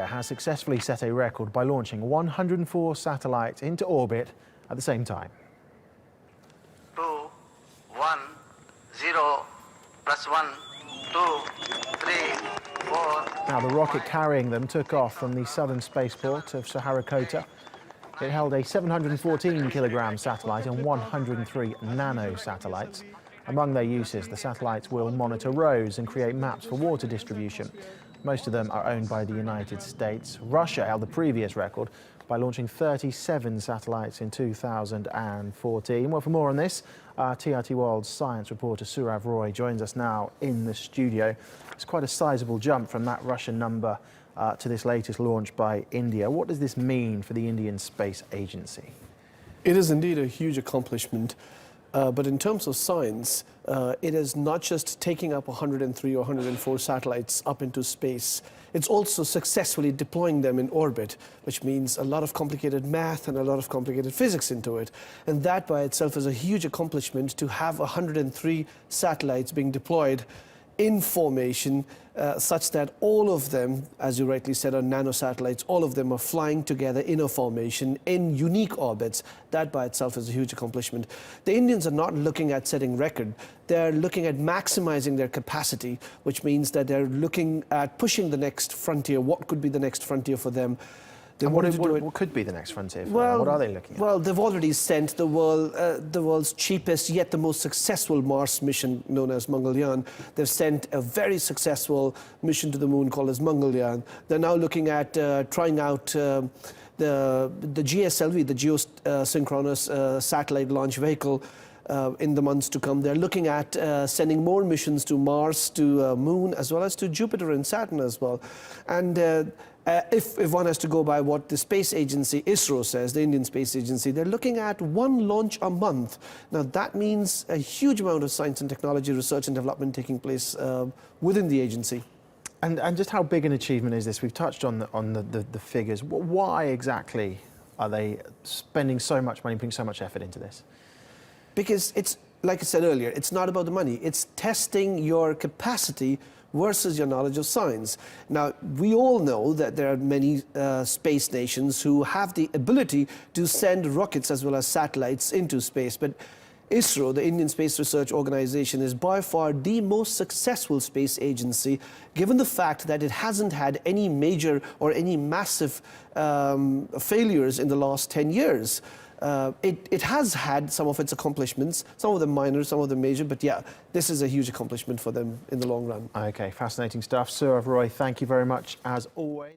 India has successfully set a record by launching 104 satellites into orbit at the same time. 2, 1, 0, plus 1, 2, 3, 4. Now, the rocket carrying them took off from the southern spaceport of Sriharikota. It held a 714-kilogram satellite and 103 nano-satellites. Among their uses, the satellites will monitor roads and create maps for water distribution. Most of them are owned by the United States. Russia held the previous record by launching 37 satellites in 2014. Well, for more on this, TRT World's science reporter Saurav Roy joins us now in the studio. It's quite a sizable jump from that Russian number to this latest launch by India. What does this mean for the Indian Space Agency? It is indeed a huge accomplishment. But in terms of science, it is not just taking up 103 or 104 satellites up into space. It's also successfully deploying them in orbit, which means a lot of complicated math and a lot of complicated physics into it. And that by itself is a huge accomplishment, to have 103 satellites being deployed in formation, such that all of them, as you rightly said, are nanosatellites. All of them are flying together in a formation in unique orbits. That by itself is a huge accomplishment. The Indians are not looking at setting record. They're looking at maximizing their capacity, which means that they're looking at pushing the next frontier. What could be the next frontier for them? What could be the next frontier for them? What are they looking at? Well, they've already sent the world's cheapest yet the most successful Mars mission, known as Mangalyaan. They've sent a very successful mission to the moon called as Mangalyaan. They're now looking at trying out the GSLV, the geosynchronous satellite launch vehicle, in the months to come. They're looking at sending more missions to Mars, to Moon, as well as to Jupiter and Saturn as well. And if one has to go by what the space agency ISRO says, the Indian Space Agency, they're looking at one launch a month. Now that means a huge amount of science and technology research and development taking place within the agency. And just how big an achievement is this? We've touched on the figures. Why exactly are they spending so much money, putting so much effort into this? Because it's, like I said earlier, it's not about the money. It's testing your capacity versus your knowledge of science. Now, we all know that there are many space nations who have the ability to send rockets as well as satellites into space, but ISRO, the Indian Space Research Organization, is by far the most successful space agency, given the fact that it hasn't had any major or any massive failures in the last 10 years. It has had some of its accomplishments, some of them minor, some of them major, but yeah, this is a huge accomplishment for them in the long run. Okay, fascinating stuff. Saurav Roy, thank you very much as always.